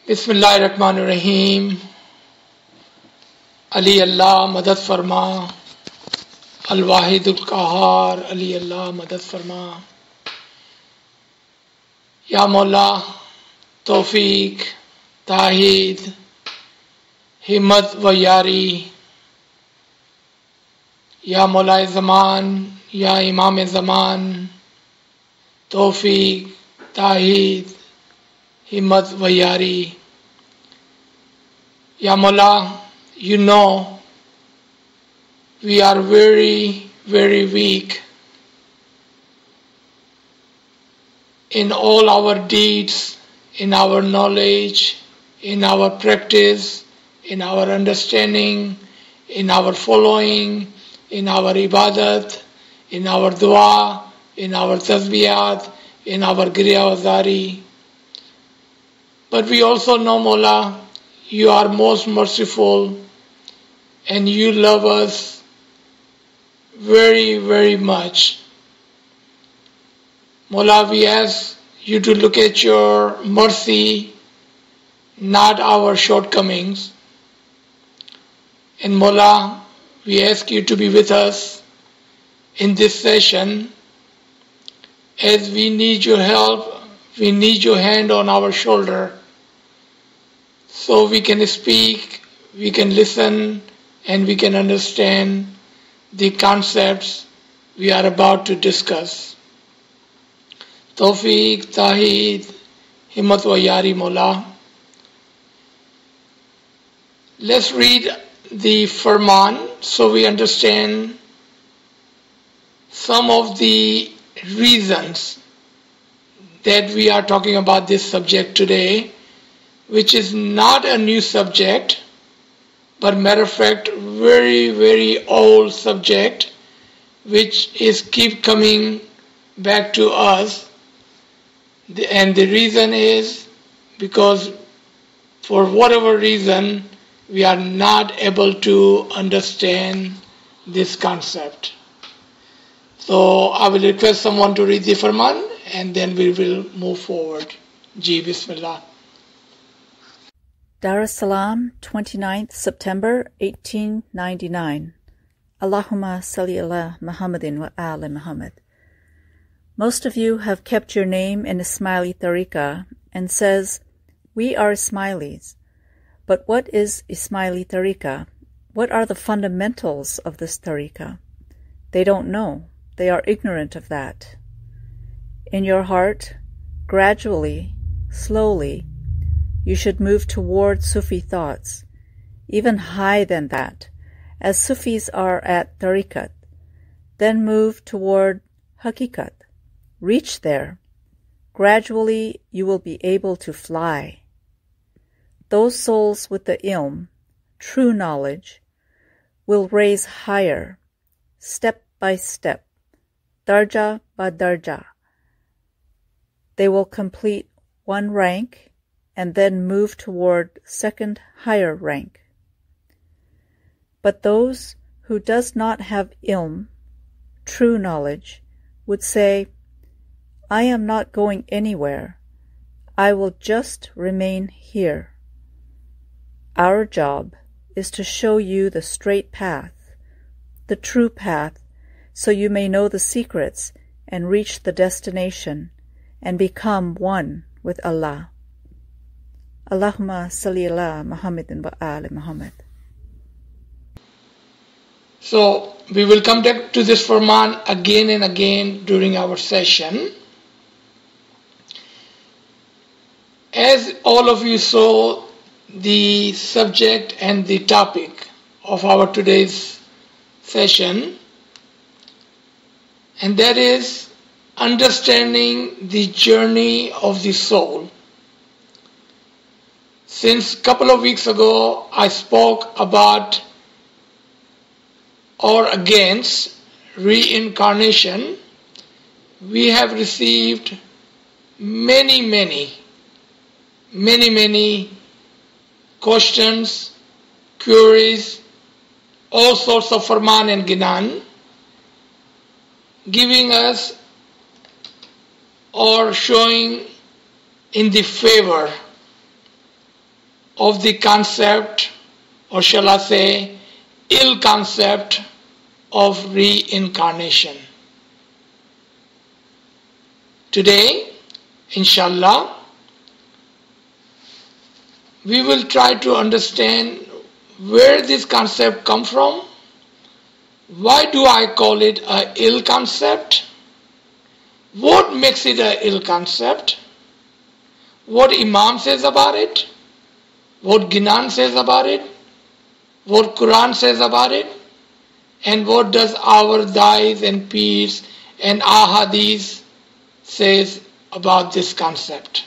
बिस्मिल्लाहिर्रहमानिर्रहीम। अली अल्लाह मदद फरमा, अल वाहिदुल क़हार, अली अल्लाह मदद फरमा। या मौला तौफीक, ताहीद, हिम्मत व यारी। या मौला ज़मान, या इमाम ज़मान, तौफीक, ताहीद, हिम्मत व यारी। Ya Mullah, you know we are very, very weak in all our deeds, in our knowledge, in our practice, in our understanding, in our following, in our ibadat, in our dua, in our tasbiyat, in our giriyawazari. But we also know, Mullah, you are most merciful and you love us very, very much. Mullah, we ask you to look at your mercy, not our shortcomings. And Mullah, we ask you to be with us in this session as we need your help, we need your hand on our shoulder. So we can speak, we can listen, and we can understand the concepts we are about to discuss. Tawfiq, Taheed, Himmat wa Yari Mola. Let's read the Farman so we understand some of the reasons that we are talking about this subject today, which is not a new subject, but matter of fact, very, very old subject, which is keep coming back to us. And the reason is because for whatever reason, we are not able to understand this concept. So I will request someone to read the Farman and then we will move forward. Ji, Bismillah. Dar es Salaam, 29th September 1899. Allahumma salli ala Muhammadin wa ala Muhammad. Most of you have kept your name in Ismaili Tariqa and says, we are Ismailis. But what is Ismaili Tariqa? What are the fundamentals of this Tariqa? They don't know. They are ignorant of that. In your heart, gradually, slowly, you should move toward Sufi thoughts, even higher than that, as Sufis are at Tariqat. Then move toward Hakikat. Reach there. Gradually, you will be able to fly. Those souls with the ilm, true knowledge, will raise higher, step by step, darja by darja. They will complete one rank and then move toward second higher rank. But those who does not have ilm, true knowledge, would say, I am not going anywhere. I will just remain here. Our job is to show you the straight path, the true path, so you may know the secrets and reach the destination and become one with Allah. Allahumma salli ala Muhammadin wa ala Muhammad. So we will come back to this Farman again and again during our session. As all of you saw, the subject and the topic of our today's session, and that is understanding the journey of the soul. Since a couple of weeks ago, I spoke about or against reincarnation. We have received many questions, queries, all sorts of farman and ginan, giving us or showing in the favor of the concept, or shall I say, ill concept of reincarnation. Today, inshallah, we will try to understand where this concept comes from. Why do I call it an ill concept? What makes it an ill concept? What Imam says about it? What Ginan says about it? What Quran says about it? And what does our Dais and Peers and Ahadith says about this concept?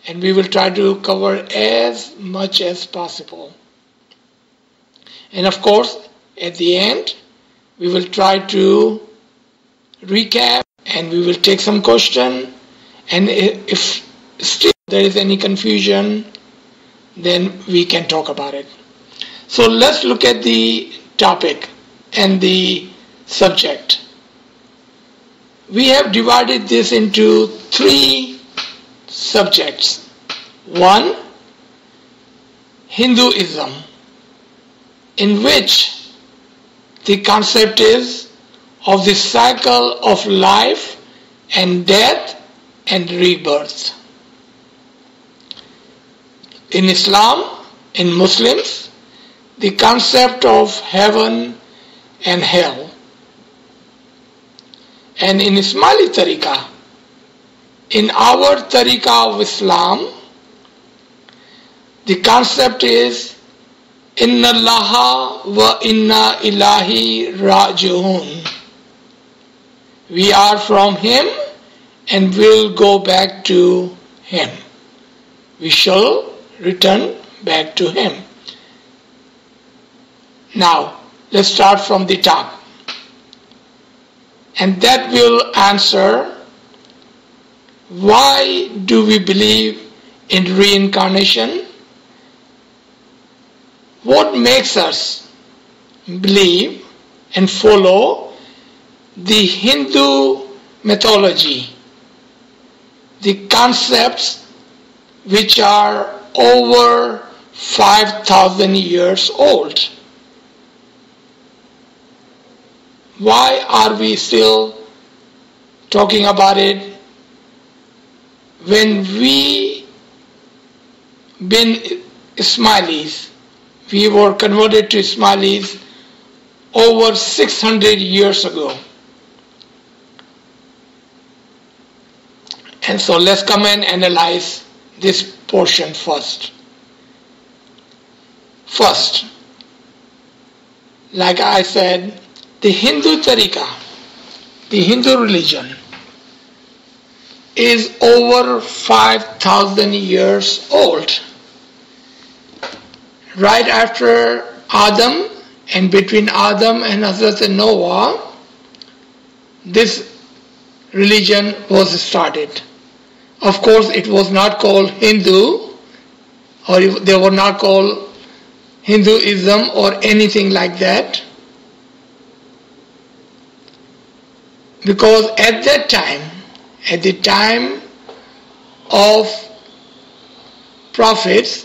And we will try to cover as much as possible. And of course, at the end, we will try to recap and we will take some question. And if still there is any confusion, then we can talk about it. So let's look at the topic and the subject. We have divided this into 3 subjects. 1, Hinduism, in which the concept is of the cycle of life and death and rebirth. In Islam, in Muslims, the concept of heaven and hell. And in Ismaili Tariqah, in our Tariqah of Islam, the concept is Inna Allaha wa inna ilahi raji'un. We are from Him and will go back to Him. We shall return back to Him. Now, let's start from the top. And that will answer why do we believe in reincarnation? What makes us believe and follow the Hindu mythology, the concepts which are over 5,000 years old? Why are we still talking about it when we been Ismailis? We were converted to Ismailis over 600 years ago. And so let's come and analyze this portion first. First, like I said, the Hindu Tariqah, the Hindu religion, is over 5,000 years old. Right after Adam and between Adam and Hazrat Noah, this religion was started. Of course, it was not called Hindu, or they were not called Hinduism or anything like that. Because at that time, at the time of prophets,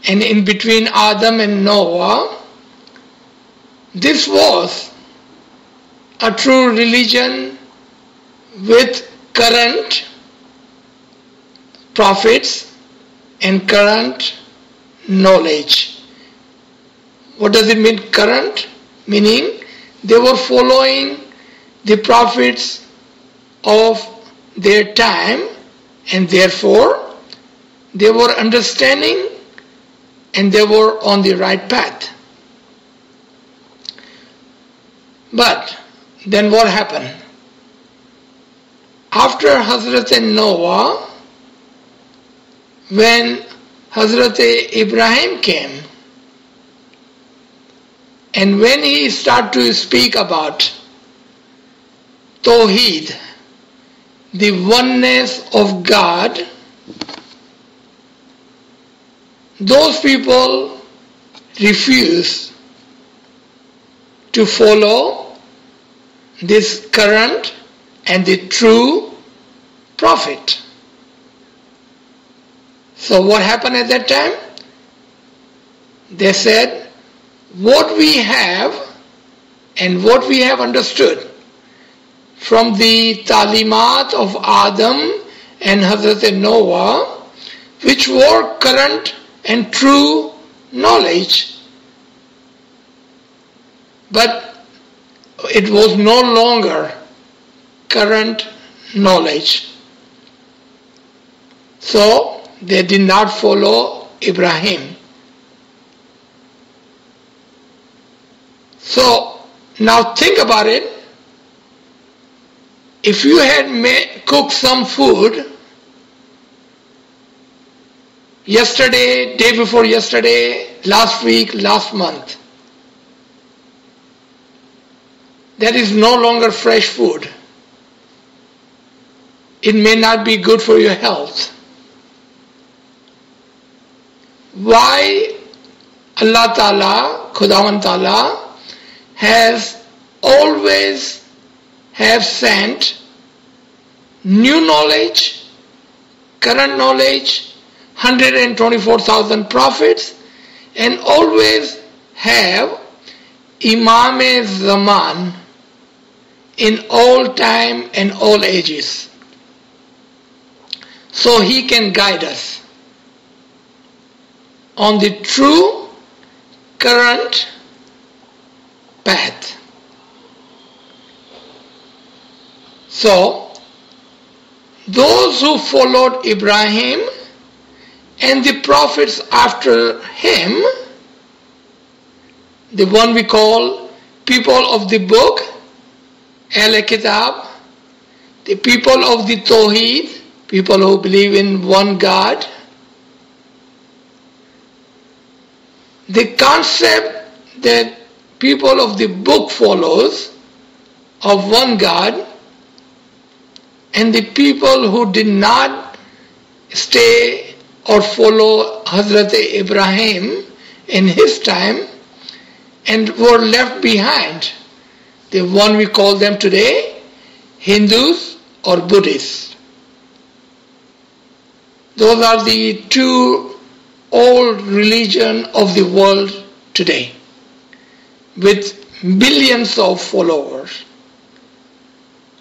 and in between Adam and Noah, this was a true religion with current prophets and current knowledge. What does it mean, current? Meaning they were following the prophets of their time, and therefore they were understanding and they were on the right path. But then what happened? After Hazrat Noah, when Hazrat Ibrahim came, and when he started to speak about Tawheed, the oneness of God, those people refuse to follow this current and the true prophet. So what happened at that time? They said, what we have and what we have understood from the talimat of Adam and Hazrat Noah, which were current and true knowledge, but it was no longer current knowledge. So they did not follow Ibrahim. So now think about it. If you had cooked some food yesterday, day before yesterday, last week, last month, that is no longer fresh food. It may not be good for your health. Why Allah Ta'ala, Khudawan Ta'ala, has always have sent new knowledge, current knowledge, 124,000 prophets, and always have Imam-e-Zaman in all time and all ages. So he can guide us on the true current path. So those who followed Ibrahim and the prophets after him, the one we call people of the book, Al-Kitab, the people of the Tawheed, people who believe in one God, the concept that people of the book follows of one God, and the people who did not stay or follow Hazrat Ibrahim in his time and were left behind, the one we call them today Hindus or Buddhists. Those are the two old religions of the world today, with billions of followers,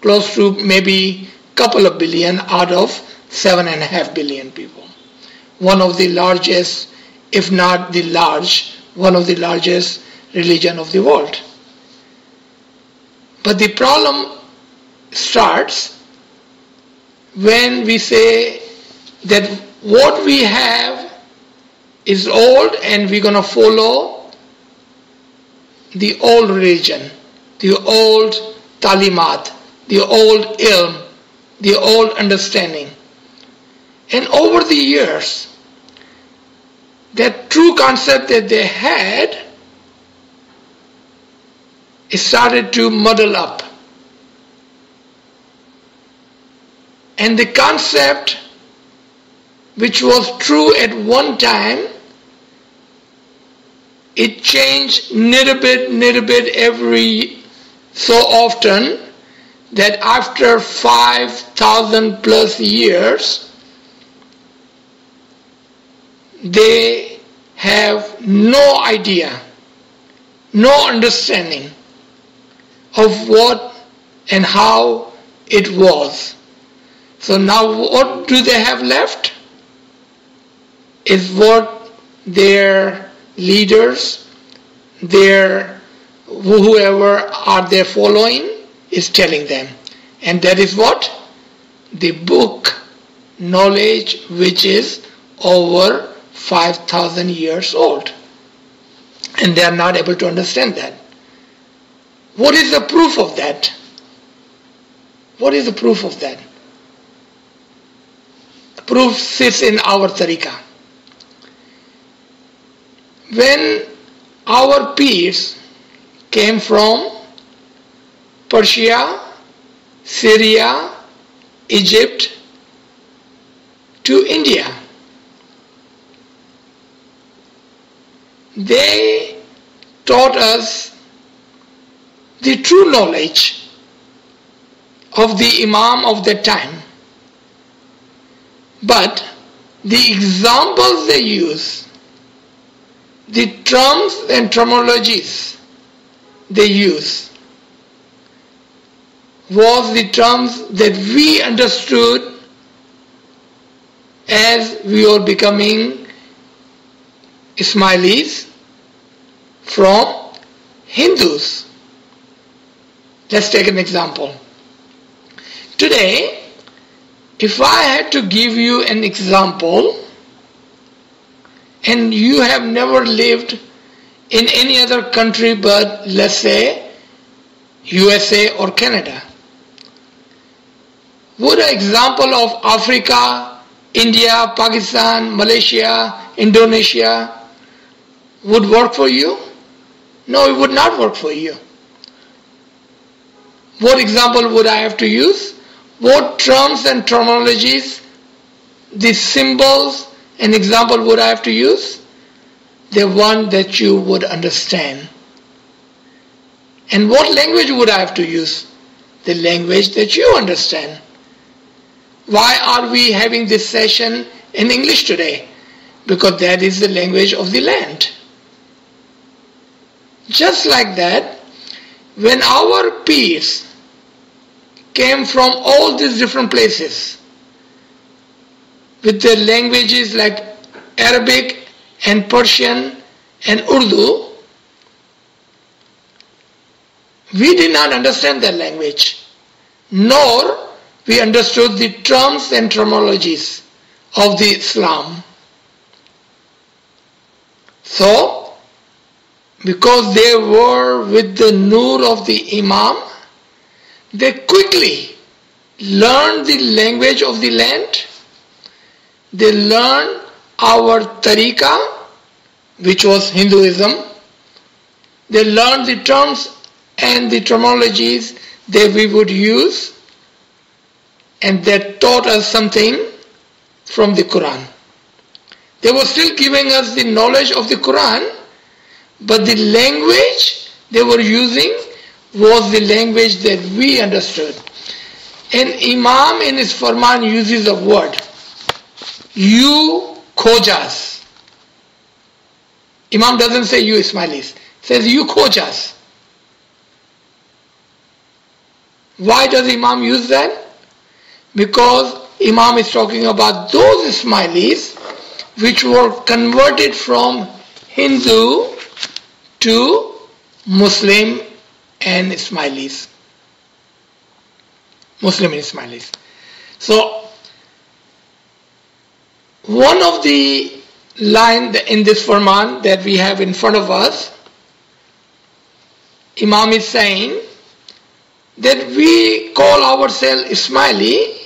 close to maybe couple of billion out of 7.5 billion people. One of the largest, if not the one of the largest religion of the world. But the problem starts when we say that what we have is old and we're going to follow the old religion, the old talimat, the old ilm, the old understanding. And over the years, that true concept that they had, it started to muddle up. And the concept which was true at one time, it changed little bit every so often, that after 5,000 plus years, they have no idea, no understanding of what and how it was. So now what do they have left? Is what their leaders, their whoever are they following is telling them. And that is what? The book knowledge, which is over 5,000 years old. And they are not able to understand that. What is the proof of that? What is the proof of that? The proof sits in our tariqah. When our peers came from Persia, Syria, Egypt to India, they taught us the true knowledge of the Imam of that time. But the examples they use, the terms and terminologies they use, was the terms that we understood as we were becoming Ismailis from Hindus. Let's take an example. Today, if I had to give you an example, and you have never lived in any other country but, let's say, USA or Canada, would an example of Africa, India, Pakistan, Malaysia, Indonesia would work for you? No, it would not work for you. What example would I have to use? What terms and terminologies, the symbols and example would I have to use? The one that you would understand. And what language would I have to use? The language that you understand. Why are we having this session in English today? Because that is the language of the land. Just like that, when our peers came from all these different places with their languages like Arabic and Persian and Urdu, we did not understand their language, nor we understood the terms and terminologies of the Islam. So, because they were with the nur of the Imam, they quickly learned the language of the land. They learned our tariqah, which was Hinduism. They learned the terms and the terminologies that we would use, and they taught us something from the Quran. They were still giving us the knowledge of the Quran, but the language they were using was the language that we understood. And Imam in his Farman uses a word, you Khojas. Imam doesn't say you Ismailis, says you Khojas. Why does Imam use that? Because Imam is talking about those Ismailis which were converted from Hindu to Muslim and Ismailis. Muslim and Ismailis. So, one of the lines in this Farman that we have in front of us, Imam is saying that we call ourselves Ismaili,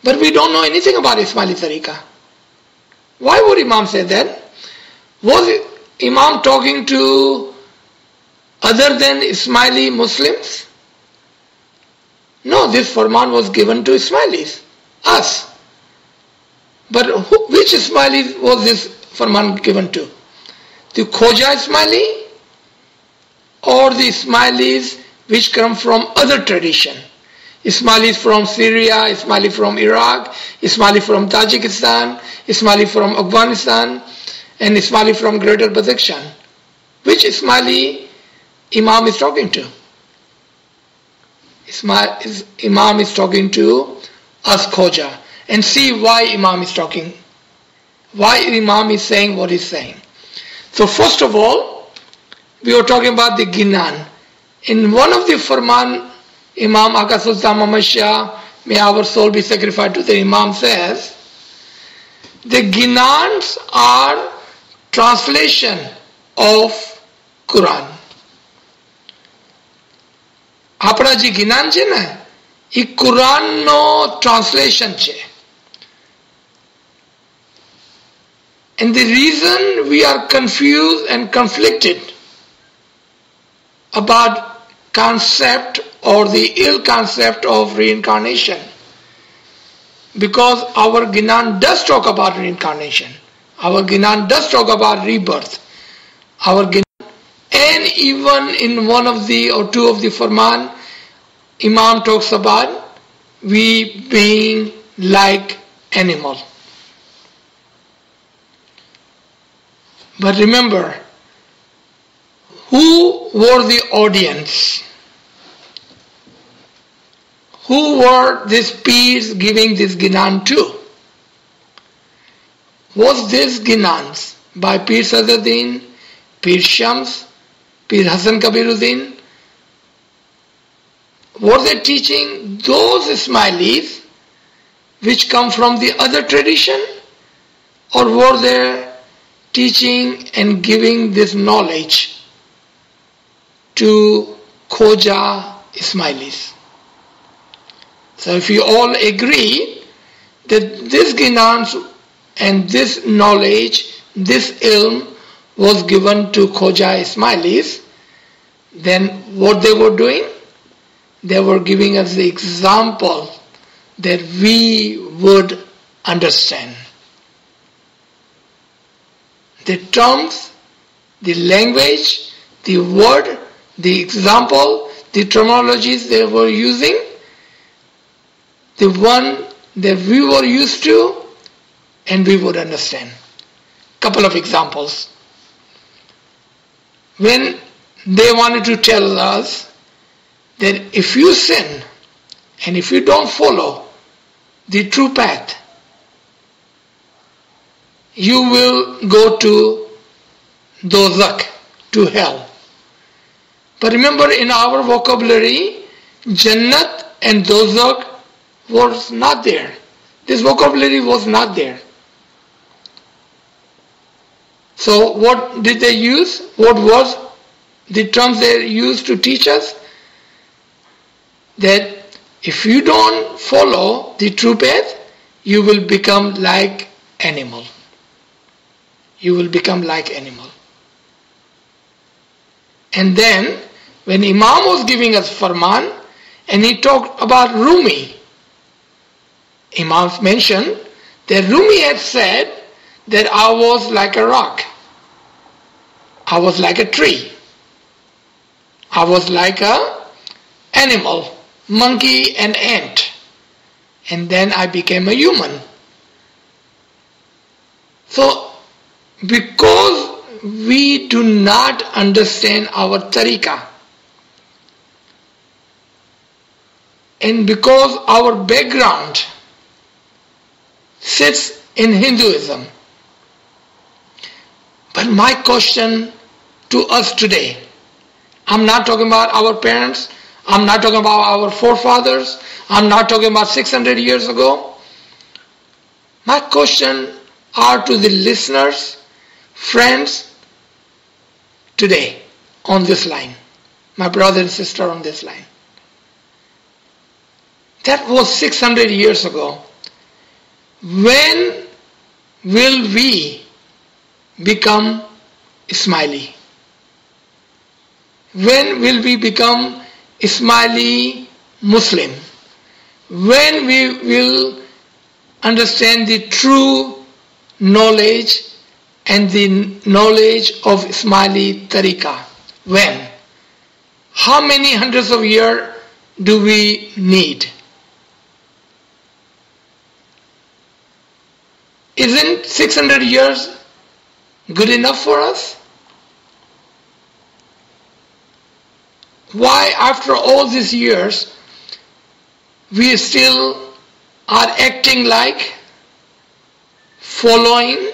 but we don't know anything about Ismaili Tariqah. Why would Imam say that? Was Imam talking to other than Ismaili Muslims? No, this Farman was given to Ismailis, us. But which Ismailis was this Farman given to? The Khoja Ismaili or the Ismailis which come from other tradition? Ismailis from Syria, Ismaili from Iraq, Ismaili from Tajikistan, Ismaili from Afghanistan, and Ismaili from Greater Badakhshan. Which Ismaili Imam is talking to? Imam is talking to us Khoja. And see why Imam is talking. Why Imam is saying what he's saying. So first of all, we were talking about the Ginan. In one of the Farman, Imam Aka Sultan Muhammad Shah, may our soul be sacrificed to the Imam, says, the Ginans are translation of Quran. આપણા જે જ્ઞાન છે ને એ કુરાનનો translation છે. And the reason we are confused and conflicted about concept or the ill concept of reincarnation, because our Gnan does talk about reincarnation, our Gnan does talk about rebirth, our Gnan, and even in one of the or two of the Farman, Imam talks about we being like animal. But remember, who were the audience? Who were these peers giving this Gnan to? Was this Gnans by Pir Sadruddin, Pir Shams, Pir Hasan Kabiruddin? Were they teaching those Ismailis which come from the other tradition? Or were they teaching and giving this knowledge to Khoja Ismailis? So if you all agree that this Gnans and this knowledge, this ilm was given to Khoja Ismailis, then what they were doing? They were giving us the example that we would understand. The terms, the language, the word, the example, the terminologies they were using, the one that we were used to and we would understand. Couple of examples. When they wanted to tell us that if you sin and if you don't follow the true path, you will go to dozak, to hell. But remember, in our vocabulary, Jannat and dozak was not there. This vocabulary was not there. So what did they use? What was the terms they used to teach us? That if you don't follow the true path, you will become like animal. You will become like animal. And then when Imam was giving us farman and he talked about Rumi, Imam mentioned that Rumi had said that I was like a rock. I was like a tree. I was like a animal, monkey and ant. And then I became a human. So, because we do not understand our tariqah, and because our background sits in Hinduism, but my question to us today, I'm not talking about our parents, I'm not talking about our forefathers, I'm not talking about 600 years ago. My question are to the listeners, friends, today on this line, my brother and sister on this line. That was 600 years ago. When will we become Ismaili? When will we become Ismaili Muslim? When we will understand the true knowledge and the knowledge of Ismaili tariqah? When? How many hundreds of years do we need? Isn't 600 years good enough for us? Why after all these years we still are acting like following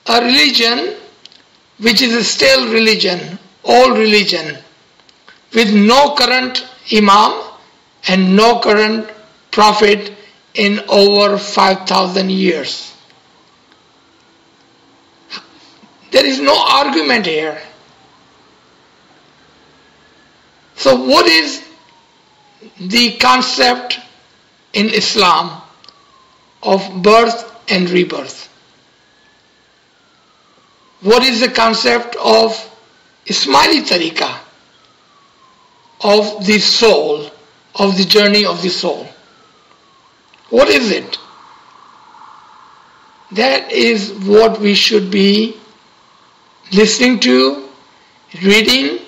a religion which is a stale religion, old religion, with no current imam and no current prophet in over 5,000 years. There is no argument here. So what is the concept in Islam of birth and rebirth? What is the concept of Ismaili tariqah, of the soul, of the journey of the soul? What is it? That is what we should be listening to, reading,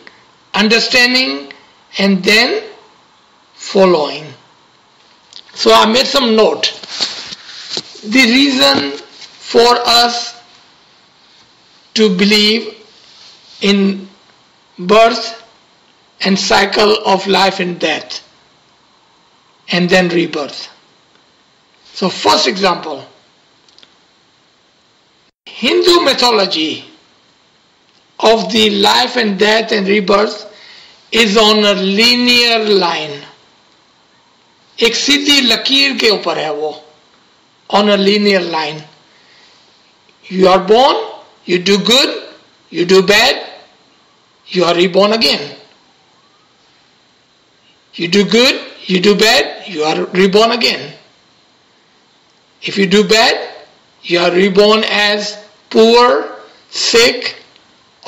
understanding, and then following. So I made some note. the reason for us to believe in birth and cycle of life and death and then rebirth. So first example, Hindu mythology of the life and death and rebirth is on a linear line. एक सीधी लकीर के ऊपर है वो, on a linear line. You are born, you do good, you do bad, you are reborn again. You do good, you do bad, you are reborn again. If you do bad, you are reborn as poor, sick,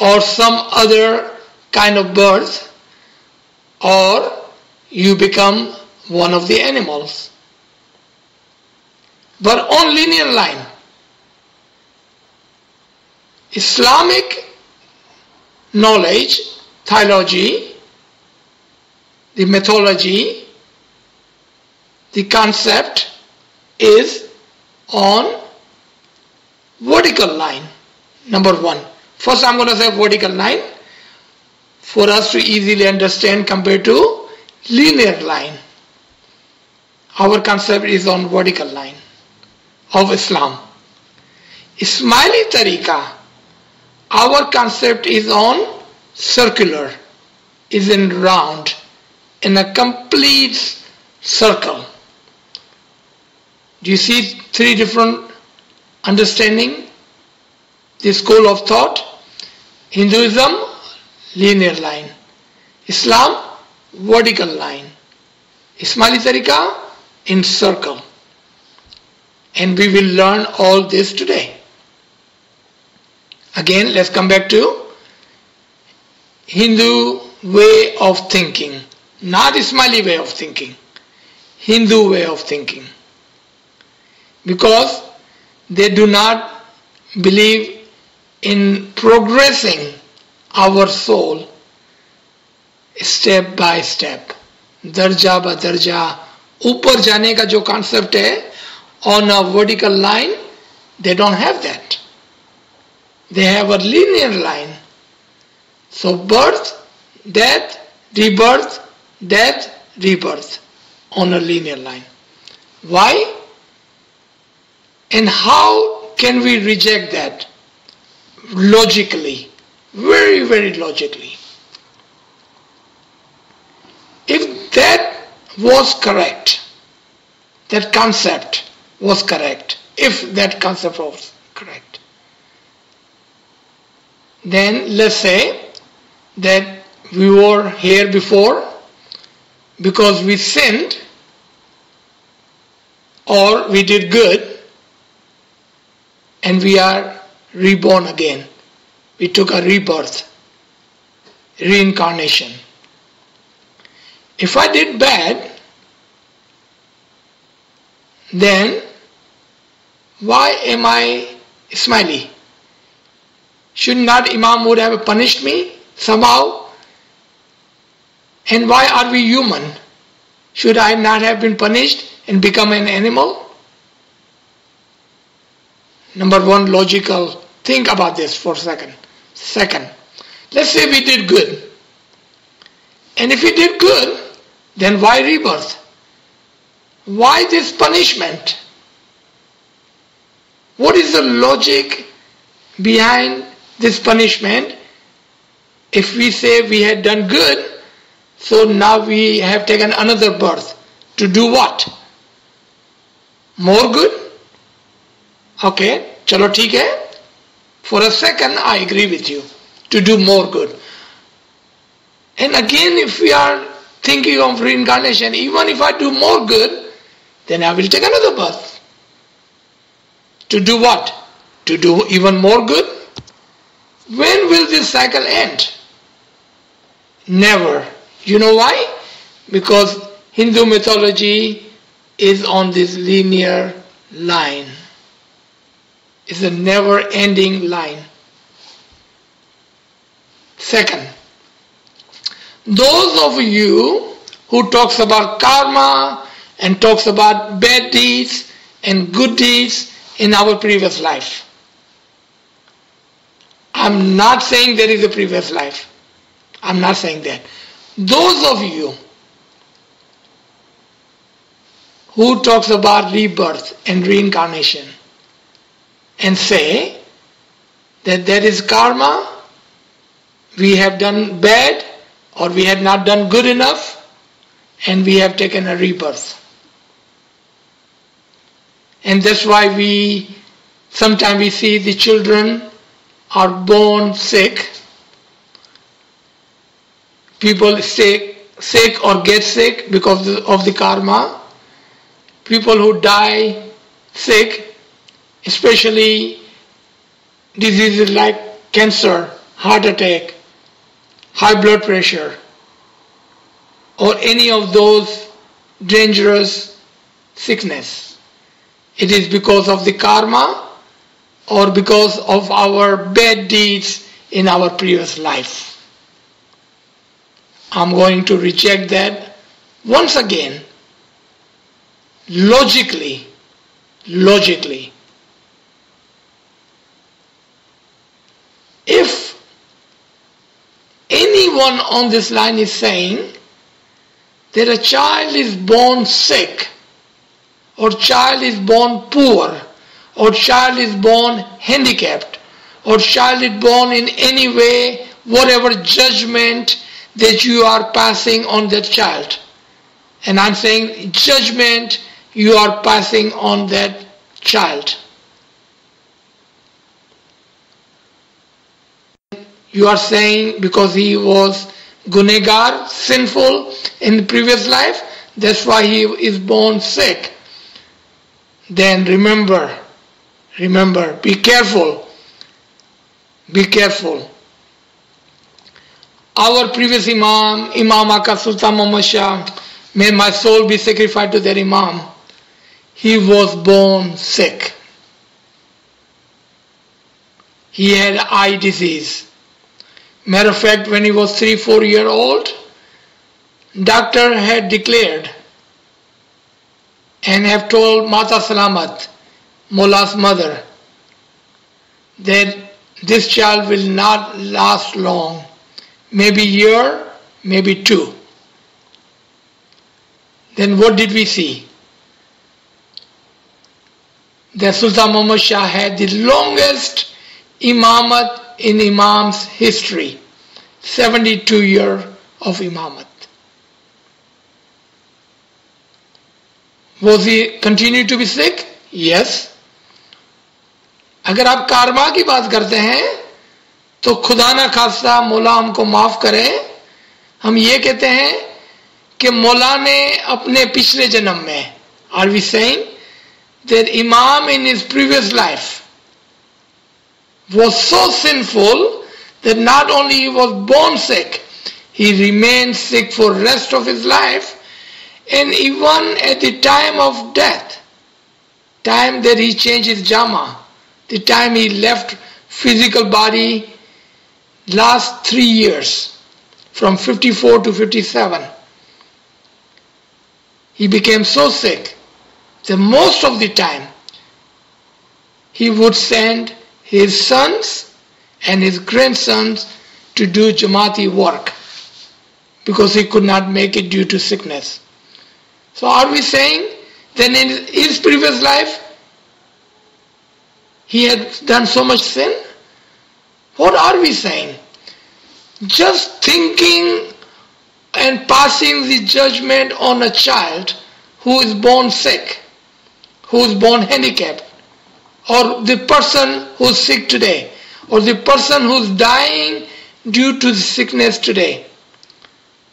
or some other kind of birth, or you become one of the animals. But on linear line, Islamic knowledge, theology, the mythology, the concept is on vertical line. Number one. First I'm going to say vertical line for us to easily understand compared to linear line. Our concept is on vertical line of Islam. Ismaili Tariqa, our concept is on circular, is in round, in a complete circle. Do you see three different understanding? The school of thought. Hinduism, linear line. Islam, vertical line. Ismaili Tariqa, in circle. And we will learn all this today. Again, let's come back to Hindu way of thinking. Not Ismaili way of thinking. Hindu way of thinking. Because they do not believe in progressing our soul step by step. Darja ba darja. ऊपर जाने का जो concept है on a vertical line, they don't have that. They have a linear line. So birth, death, rebirth, death, rebirth on a linear line. Why? And how can we reject that? Logically. Very, very logically. If that was correct, that concept was correct, if that concept was correct, then let's say that we were here before because we sinned or we did good and we are reborn again. We took a rebirth, reincarnation. If I did bad, then why am I Ismaili? Should not Imam would have punished me somehow? And why are we human? Should I not have been punished and become an animal? Number one, logical. Think about this for a second. Second, let's say we did good. And if we did good, then why rebirth? Why this punishment? What is the logic behind this punishment? If we say we had done good, so now we have taken another birth. To do what? More good? Okay, chalo theek hai. For a second I agree with you. To do more good. And again, if we are thinking of reincarnation, even if I do more good, then I will take another birth. To do what? To do even more good? When will this cycle end? Never. You know why? Because Hindu mythology is on this linear line. It's a never-ending line. Second, those of you who talks about karma and talks about bad deeds and good deeds in our previous life. I'm not saying there is a previous life. I'm not saying that. Those of you who talks about rebirth and reincarnation and say that there is karma, we have done bad or we have not done good enough and we have taken a rebirth. And that's why sometimes we see the children are born sick. People sick or get sick because of the karma. People who die sick, especially diseases like cancer, heart attack, high blood pressure, or any of those dangerous sickness. It is because of the karma or because of our bad deeds in our previous life. I'm going to reject that once again, logically. If anyone on this line is saying that a child is born sick, or child is born poor, or child is born handicapped, or child is born in any way, whatever judgment that you are passing on that child. And I'm saying judgment you are passing on that child. You are saying because he was gunegar, sinful in the previous life, that's why he is born sick. Then remember, be careful. Our previous Imam Aka Sultan Muhammad Shah, may my soul be sacrificed to that Imam. He was born sick. He had eye disease. Matter of fact, when he was 3-4 years old, doctor had declared and have told Mata Salamat, Mola's mother, that this child will not last long. Maybe a year, maybe 2. Then what did we see? That Sultan Muhammad Shah had the longest imamat in Imam's history, 72 years of imamat. Was he continued to be sick? Yes. अगर आप कारमा की बात करते हैं तो खुदा ना खास्ता मौला हमको माफ करे, हम ये कहते हैं कि मौला ने अपने पिछले जन्म में, are we saying that Imam in his previous life was so sinful that not only he was born sick, he remained sick for the rest of his life, and even at the time of death, time that he changed his jama, the time he left physical body, last 3 years, from 54 to 57, he became so sick that most of the time he would send his sons and his grandsons to do Jamaati work because he could not make it due to sickness. So are we saying that in his previous life he had done so much sin? What are we saying? Just thinking and passing the judgment on a child who is born sick, who is born handicapped, or the person who is sick today, or the person who is dying due to the sickness today.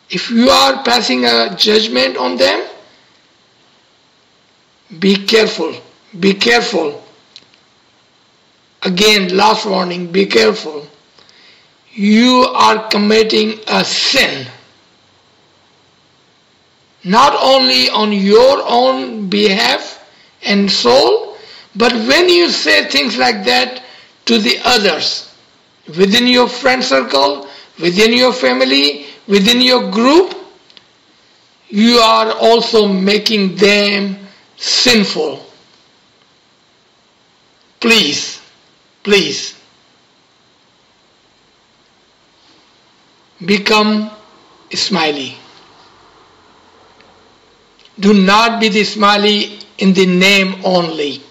If you are passing a judgment on them, be careful. Be careful. Again, last warning, be careful. You are committing a sin. Not only on your own behalf and soul, but when you say things like that to the others, within your friend circle, within your family, within your group, you are also making them sinful. please, please, become Ismaili. Do not be the Ismaili in the name only.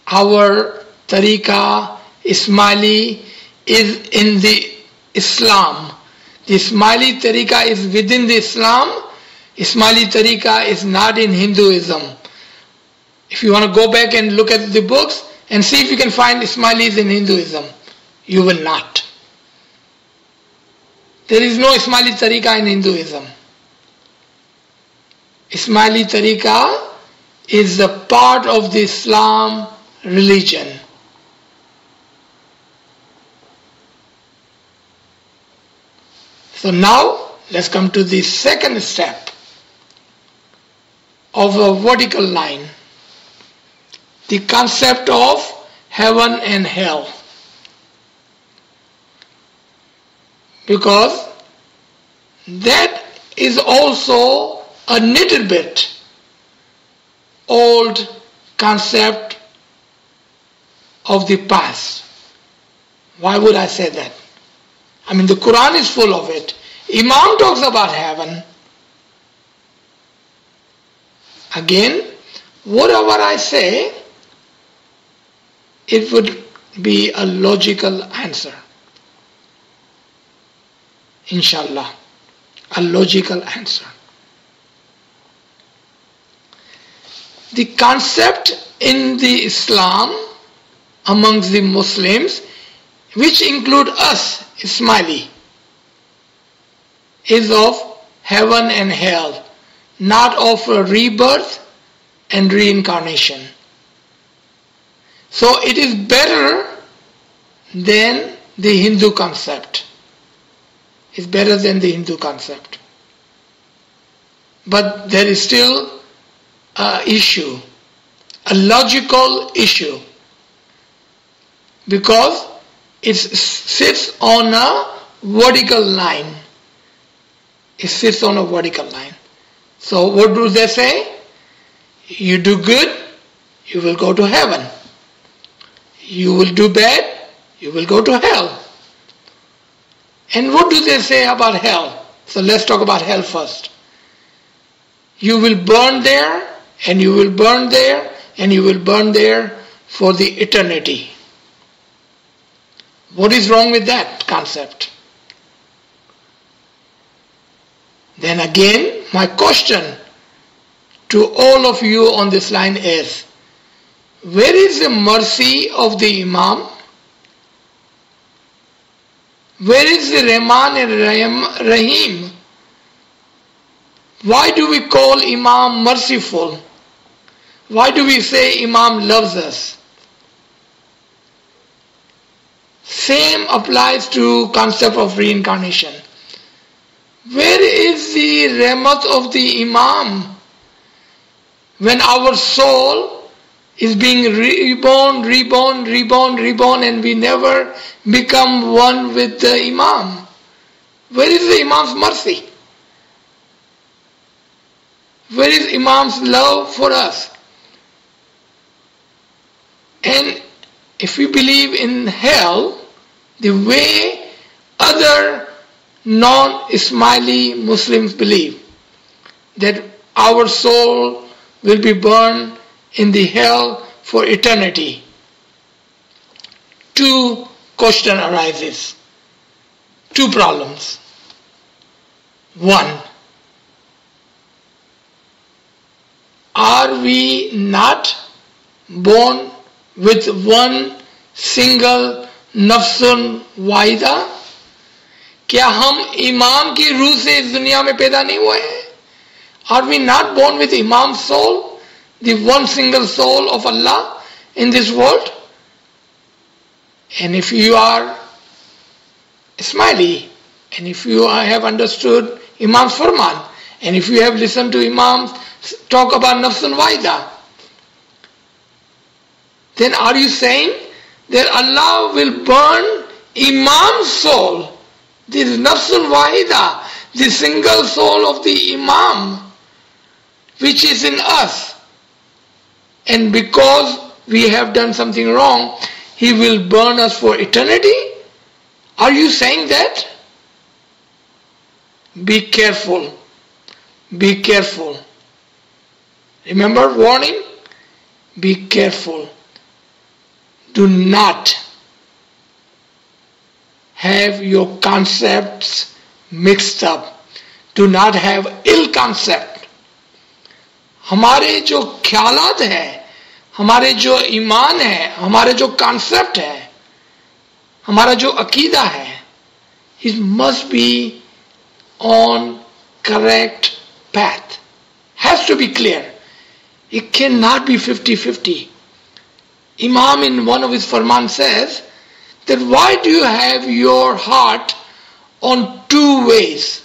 Our tariqah, Ismaili, is in the Islam. The Ismaili tariqah is within the Islam. Ismaili tariqah is not in Hinduism. If you want to go back and look at the books and see if you can find Ismailis in Hinduism, you will not. There is no Ismaili tariqah in Hinduism. Ismaili tariqah is a part of the Islam religion. So now let's come to the second step of a vertical line. The concept of heaven and hell. Because that is also a little bit old concept of the past. Why would I say that? I mean, the Quran is full of it. Imam talks about heaven. Again, whatever I say, it would be a logical answer. Inshallah, a logical answer. The concept in the Islam amongst the Muslims, which include us, Ismaili, is of heaven and hell, not of a rebirth and reincarnation. So it is better than the Hindu concept. It's better than the Hindu concept. But there is still an issue, a logical issue, because it sits on a vertical line. It sits on a vertical line. So what do they say? You do good, you will go to heaven. You will do bad, you will go to hell. And what do they say about hell? So let's talk about hell first. You will burn there, and you will burn there, and you will burn there for the eternity. What is wrong with that concept? Then again, my question to all of you on this line is, where is the mercy of the Imam? Where is the Rahman and Rahim? Why do we call Imam merciful? Why do we say Imam loves us? Same applies to concept of reincarnation. Where is the rahmat of the Imam when our soul is being reborn, and we never become one with the Imam? Where is the Imam's mercy? Where is Imam's love for us? And if we believe in hell, the way other non-Ismaili Muslims believe, that our soul will be burned in the hell for eternity, two questions arises, two problems. One, are we not born with one single nafsun Waheeda? क्या हम इमाम की रूह से इस दुनिया में पैदा नहीं हुए हैं? Are we not born with Imam's soul, the one single soul of Allah in this world? And if you are Ismaili, and if you have understood Imam's Farman, and if you have listened to Imams talk about nafsun waida, then are you saying that Allah will burn Imam's soul, this nafsun wahida, the single soul of the Imam, which is in us, and because we have done something wrong, He will burn us for eternity? Are you saying that? Be careful. Be careful. Remember warning? Be careful. Do not have your concepts mixed up. Do not have ill concept. हमारे जो ख्यालात है, हमारे जो ईमान है, हमारे जो concept है, हमारा जो अकीदा है, it must be on correct path. Has to be clear. It cannot be 50-50. Imam in one of his farman says that why do you have your heart on two ways?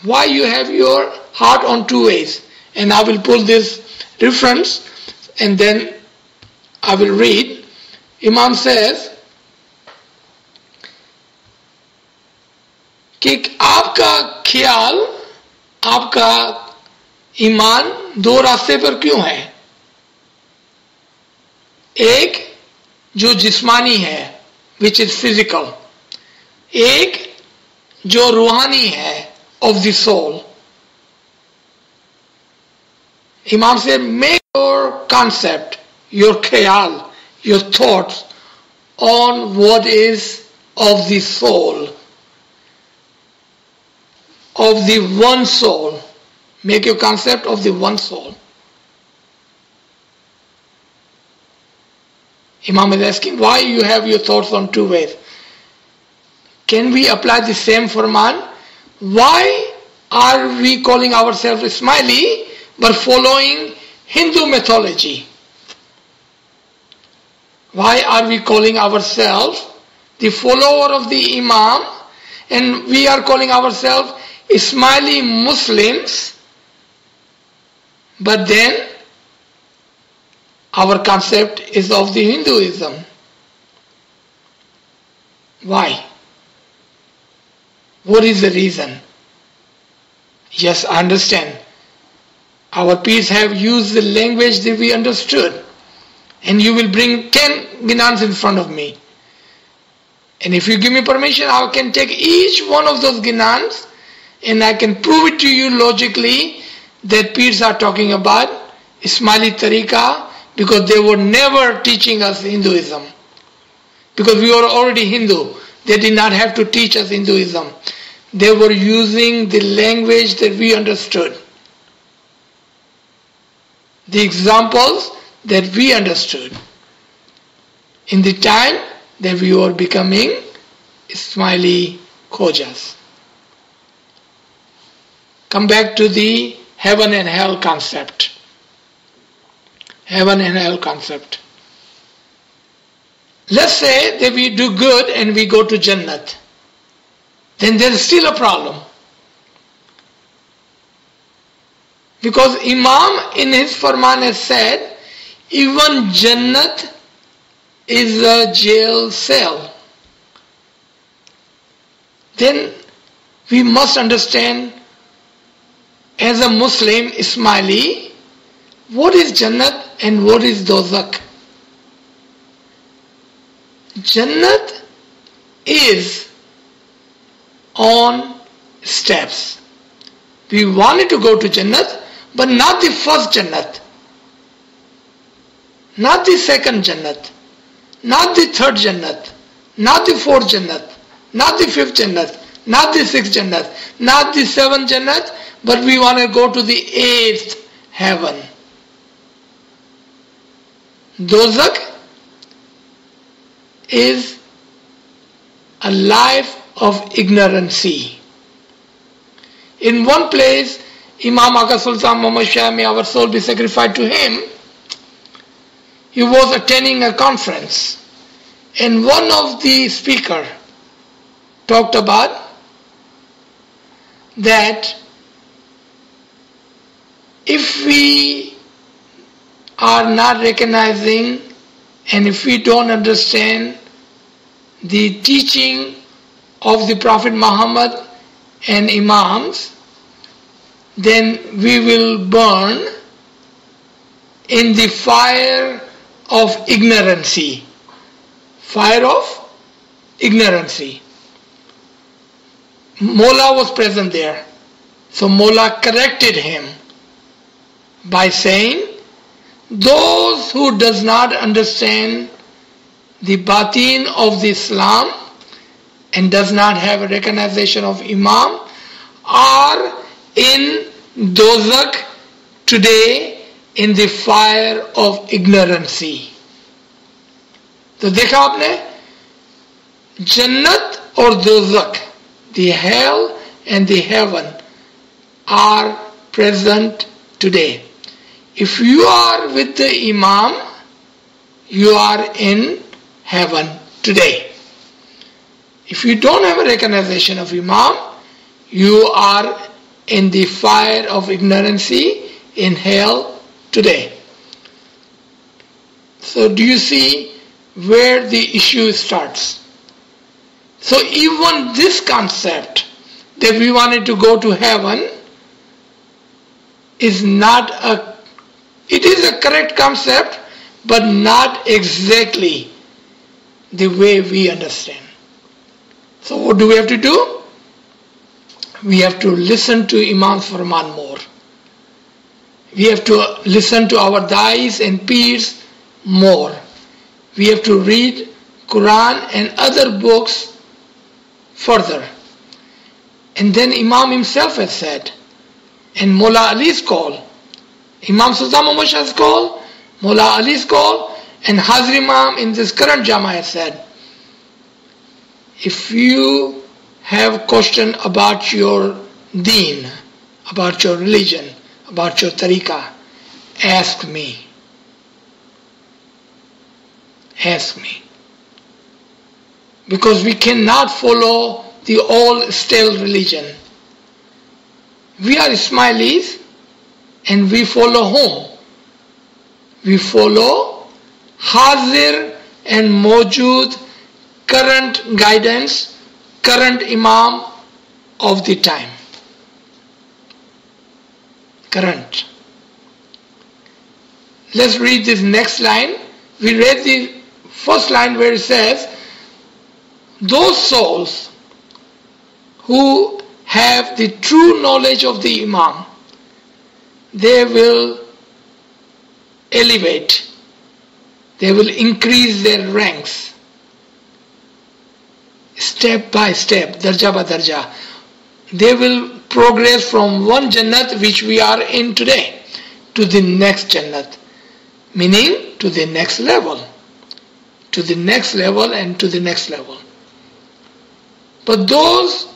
Why you have your heart on two ways? And I will pull this reference and then I will read. Imam says कि आपका ख्याल, आपका ईमान दो रास्ते पर क्यों है? एक जो जिस्मानी है, which is physical, एक जो रूहानी है, of the soul. Imam said, make your concept, your khayal, your thoughts on what is of the soul, of the one soul. Make your concept of the one soul. Imam is asking, why you have your thoughts on two ways? Can we apply the same Furman? Why are we calling ourselves Ismaili but following Hindu mythology? Why are we calling ourselves the follower of the Imam and we are calling ourselves Ismaili Muslims, but then our concept is of the Hinduism? Why? What is the reason? Yes, I understand. Our peers have used the language that we understood. And you will bring 10 ginans in front of me. And if you give me permission, I can take each one of those ginans and I can prove it to you logically that peers are talking about Ismaili Tariqa, because they were never teaching us Hinduism. Because we were already Hindu. They did not have to teach us Hinduism. They were using the language that we understood. The examples that we understood in the time that we were becoming Ismaili Khojas. Come back to the heaven and hell concept. Heaven and hell concept. Let's say that we do good and we go to Jannat. Then there is still a problem. Because Imam in his Farman has said, even Jannat is a jail cell. Then we must understand as a Muslim Ismaili, what is Jannat and what is Dozak? Jannat is on steps. We wanted to go to Jannat, but not the first Jannat, not the second Jannat, not the third Jannat, not the fourth Jannat, not the fifth Jannat, not the sixth Jannat, not the seventh Jannat, but we want to go to the eighth heaven. Dozak is a life of ignorancy. In one place, Imam Aga Sultan Muhammad Shah, may our soul be sacrificed to him, he was attending a conference and one of the speakers talked about that if we are not recognizing and if we don't understand the teaching of the Prophet Muhammad and Imams, then we will burn in the fire of ignorancy. Fire of ignorancy. Mola was present there. So Mola corrected him by saying, those who does not understand the batin of the Islam and does not have a recognition of Imam are in dozak today in the fire of ignorancy. तो देखा आपने, जन्नत और दोज़ख, the hell and the heaven are present today. If you are with the Imam, you are in heaven today. If you don't have a recognition of Imam, you are in the fire of ignorancy in hell today. So do you see where the issue starts? So even this concept that we wanted to go to heaven is not a, it is a correct concept, but not exactly the way we understand. So what do we have to do? We have to listen to Imam's Farman more. We have to listen to our dais and peers more. We have to read Quran and other books further. And then Imam himself has said, and Mullah Ali's call, Imam Sultan Muhammad Shah's call, Mullah Ali's call, and Hazir Imam in this current Jama has said, if you have question about your deen, about your religion, about your tariqah, ask me. Ask me. Because we cannot follow the old stale religion. We are Ismailis and we follow whom? We follow Hazir and Mawjood, current guidance, current Imam of the time. Current. Let's read this next line. We read the first line where it says, those souls who have the true knowledge of the Imam, they will elevate, they will increase their ranks step by step, darja by darja. They will progress from one Jannat which we are in today to the next Jannat, meaning to the next level, to the next level and to the next level. But those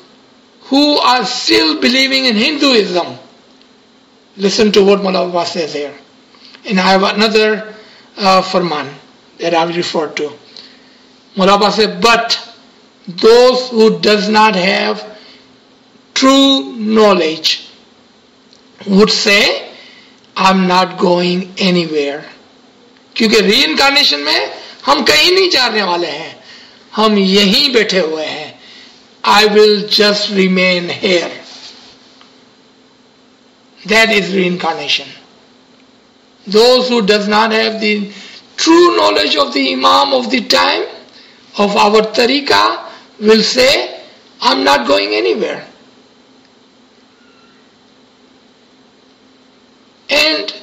who are still believing in Hinduism, listen to what Mullah Abbas says here. And I have another farman that I will refer to. Mullah Abbas says, but those who does not have true knowledge would say, I'm not going anywhere. क्योंकि reincarnation में हम कहीं नहीं जाने वाले हैं, हम यहीं बैठे हुए हैं. I will just remain here. That is reincarnation. Those who does not have the true knowledge of the Imam of the time, of our tariqah, will say, I'm not going anywhere. And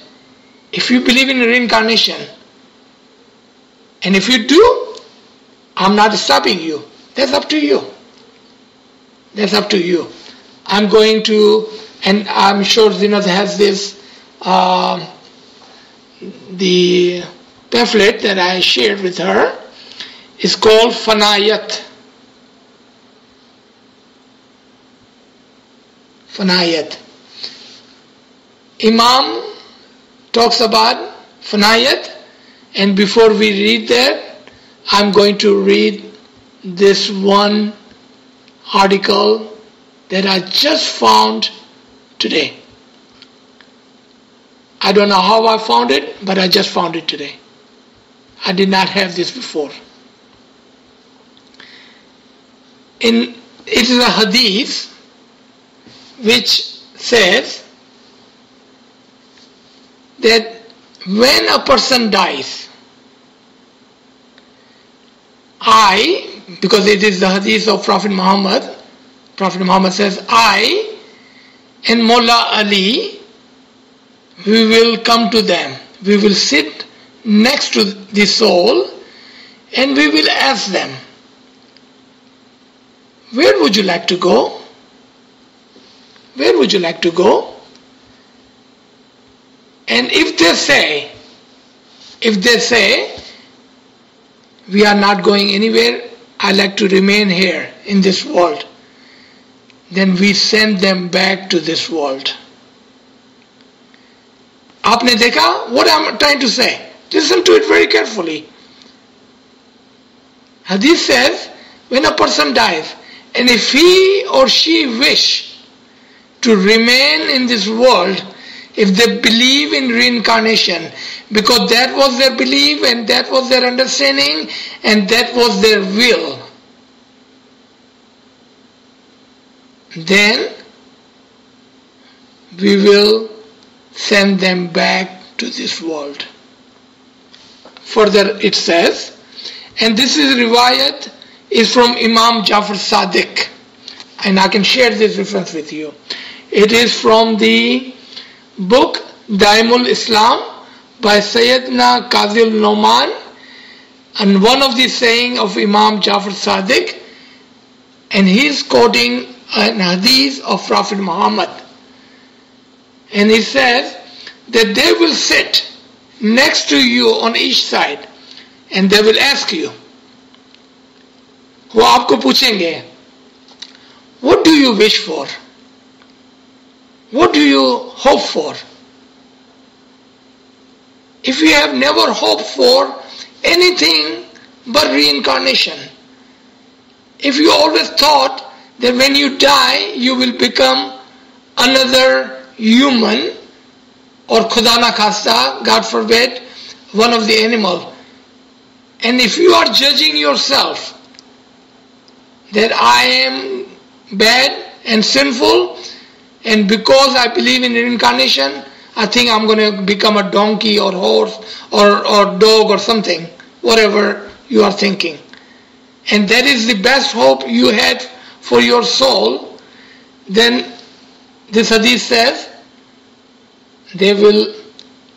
if you believe in reincarnation, and if you do, I'm not stopping you. That's up to you. That's up to you. I'm going to, and I'm sure Zinat has this, the pamphlet that I shared with her is called Fanayat. Fanayat. Imam talks about Fanayat, and before we read that, I'm going to read this one article that I just found today. I don't know how I found it, but I just found it today. I did not have this before. It is a hadith which says that when a person dies, because it is the hadith of Prophet Muhammad says, I and Mullah Ali, we will come to them. We will sit next to the soul and we will ask them, where would you like to go? Where would you like to go? And if they say, we are not going anywhere, I like to remain here in this world, then we send them back to this world. Aapne dekha what I am trying to say? Listen to it very carefully. Hadith says, when a person dies, and if he or she wish to remain in this world, if they believe in reincarnation, because that was their belief and that was their understanding and that was their will, then we will send them back to this world. Further it says, and this is riwayat is from Imam Jafar Sadiq, and I can share this reference with you. It is from the book Daimul Islam by Sayyidina Qazil Noman, and one of the saying of Imam Jafar Sadiq, and he is quoting an hadith of Prophet Muhammad, and he says that they will sit next to you on each side and they will ask you, वो आपको पूछेंगे, what do you wish for? What do you hope for? If you have never hoped for anything but reincarnation, if you always thought that when you die you will become another human, or khuda na khasta, God forbid, one of the animal, and if you are judging yourself that I am bad and sinful, and because I believe in reincarnation, I think I'm going to become a donkey or horse or dog or something, whatever you are thinking, and that is the best hope you had for your soul, then this hadith says they will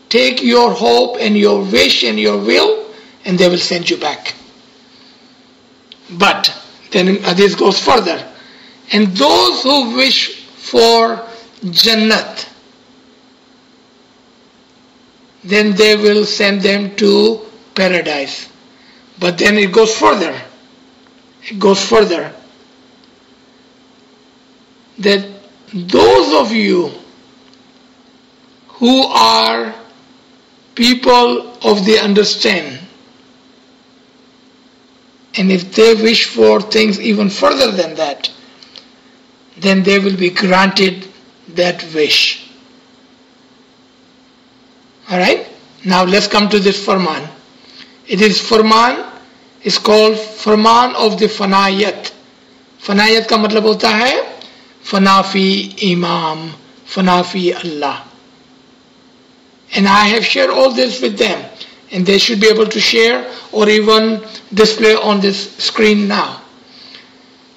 take your hope and your wish and your will and they will send you back. But then hadith goes further, and those who wish for Jannat, then they will send them to paradise. But then it goes further. That those of you who are people of the understand, and if they wish for things even further than that, then they will be granted that wish. Alright? Now let's come to this farman. It is farman, is called farman of the fanayat. Fanayat ka matlab hota hai Fanafi Imam, Fanafi Allah. And I have shared all this with them, and they should be able to share or even display on this screen now.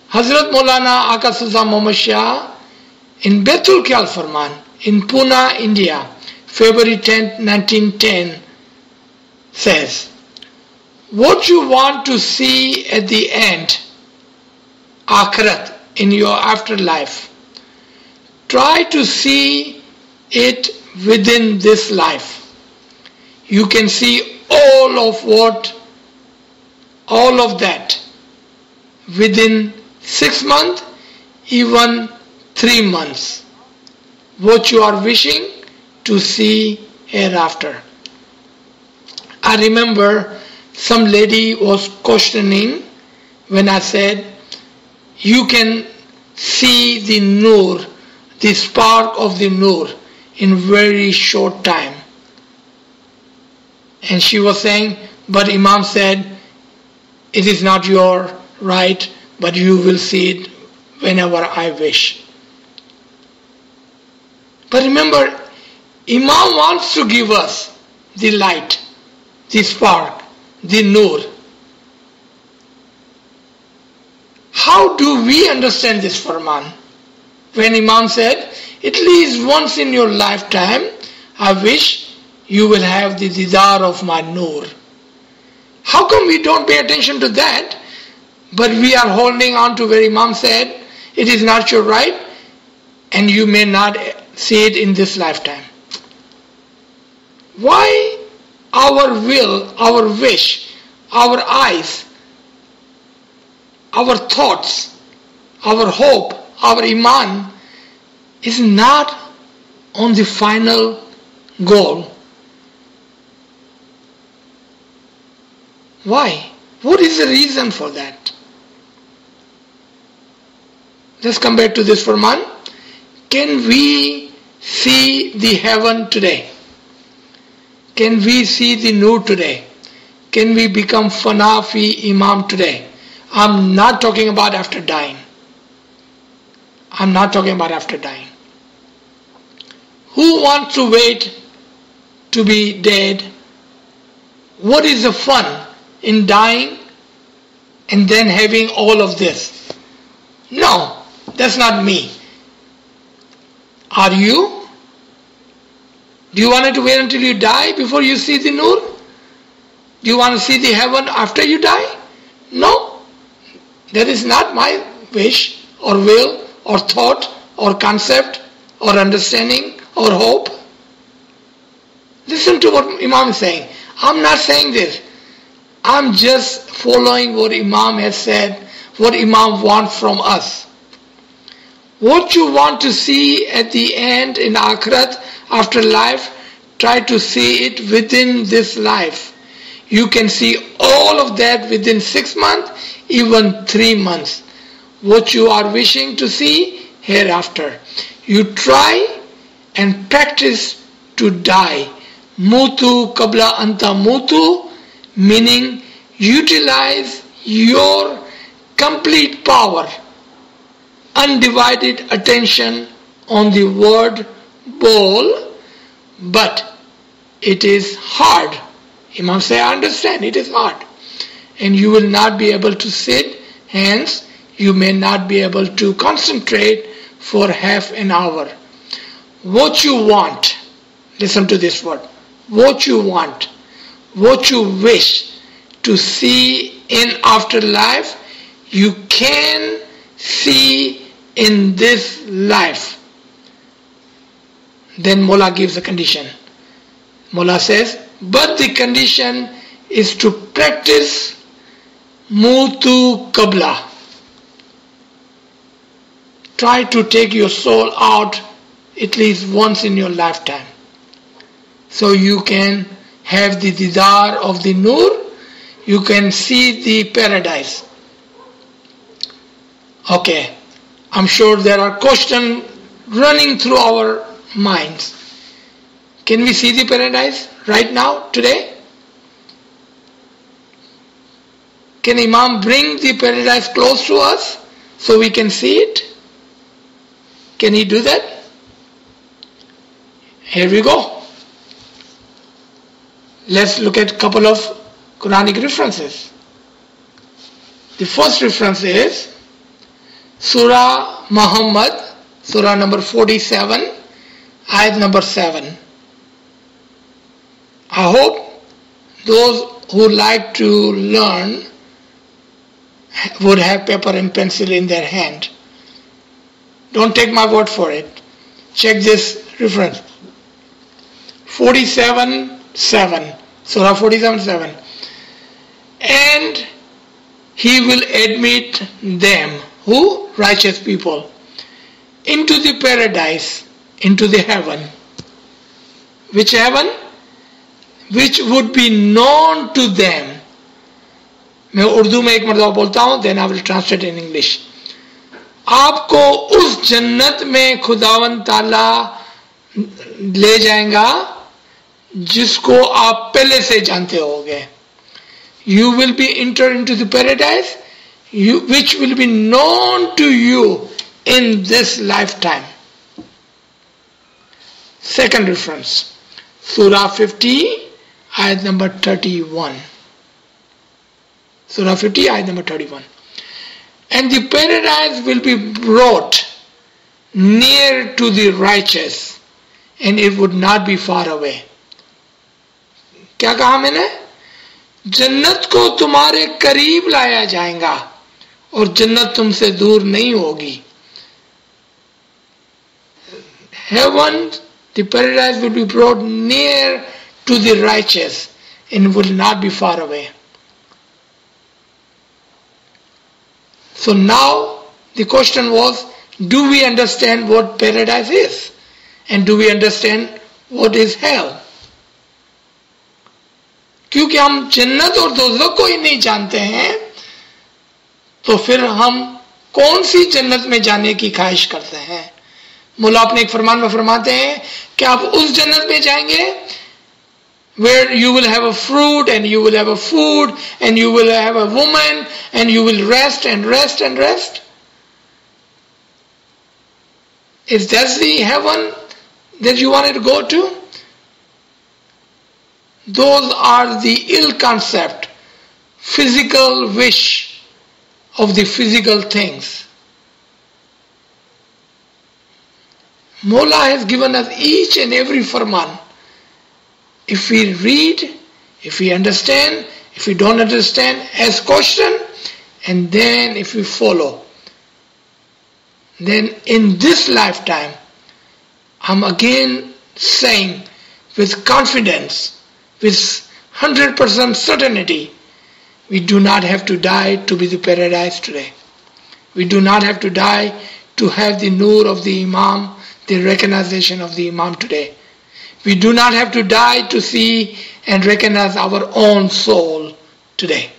Hazrat Maulana Aka Saza Muhammad Shah in Betul Kyal Farman in Pune, India, February 10, 1910 says, what you want to see at the end, Akhirat, in your afterlife, try to see it within this life. You can see all of that within 6 months, even 3 months, what you are wishing to see hereafter. I remember some lady was questioning when I said, you can see the nur, the spark of the nur in very short time. And she was saying, but Imam said, it is not your right, but you will see it whenever I wish. But remember, Imam wants to give us the light, the spark, the nur. How do we understand this Farman? When Imam said, at least once in your lifetime, I wish you will have the didar of my nur. How come we don't pay attention to that, but we are holding on to where Imam said, it is not your right, and you may not see it in this lifetime? Why our will, our wish, our eyes, our thoughts, our hope, our iman is not on the final goal? Why? What is the reason for that? Let's come back to this Farman. Can we see the heaven today? Can we see the nur today? Can we become fana fi imam today? I'm not talking about after dying. I'm not talking about after dying. Who wants to wait to be dead? What is the fun in dying and then having all of this? No, that's not me. Are you? Do you want to wait until you die before you see the nur? Do you want to see the heaven after you die? No. That is not my wish or will or thought or concept or understanding or hope. Listen to what Imam is saying. I'm not saying this. I'm just following what Imam has said, what Imam wants from us. What you want to see at the end in Akhirat, after life, try to see it within this life. You can see all of that within 6 months, even 3 months. What you are wishing to see hereafter. You try and practice to die. Mutu kabla anta mutu, meaning utilize your complete power, undivided attention on the word bol, but it is hard. Imam say, I understand, it is hard. And you will not be able to sit, hence you may not be able to concentrate for half an hour. What you want, listen to this word, what you want, what you wish to see in afterlife, you can see in this life. Then Mullah gives a condition. Mullah says, but the condition is to practice mutu qabla. Try to take your soul out at least once in your lifetime, so you can have the didar of the nur, you can see the paradise. Okay, I'm sure there are questions running through our minds. Can we see the paradise right now, today? Can Imam bring the paradise close to us so we can see it? Can he do that? Here we go. Let's look at a couple of Quranic references. The first reference is Surah Muhammad, Surah number 47, ayat number 7. I hope those who like to learn would have paper and pencil in their hand. Don't take my word for it. Check this reference. 47:7. Surah 47:7. And he will admit them, who? Righteous people, into the paradise, into the heaven. Which heaven? Which would be known to them. मैं उर्दू में एक मरतबा बोलता हूँ, then I will translate in English. आपको उस जन्नत में खुदावंद ताला ले जाएगा जिसको आप पहले से जानते होगे. You will be entered into the paradise which will be known to you in this lifetime. Second reference, Surah 50, ayat number 31. Surah 50, ayat number 31. And the paradise will be brought near to the righteous, and it would not be far away. क्या कहा मैंने? जन्नत को तुम्हारे करीब लाया जाएगा और जन्नत तुमसे दूर नहीं होगी. Heaven, the paradise will be brought near to the righteous and will not be far away. So now the question was, do we understand what paradise is? And do we understand what is hell? क्योंकि हम जन्नत और दोज़ख को ही नहीं जानते हैं, तो फिर हम कौन सी जन्नत में जाने की ख्वाहिश करते हैं? मौला अपने एक फरमान में फरमाते हैं कि आप उस जन्नत में जाएंगे where you will have a fruit and you will have a food and you will have a woman and you will rest and rest and rest. Is that the heaven that you wanted to go to? Those are the ill concept, physical wish of the physical things. Mawla has given us each and every farman. If we read, if we understand, if we don't understand, ask question, and then if we follow, then in this lifetime, I'm again saying with confidence, with 100% certainty, we do not have to die to be the paradise today. We do not have to die to have the nur of the Imam, the recognition of the Imam today. We do not have to die to see and recognize our own soul today.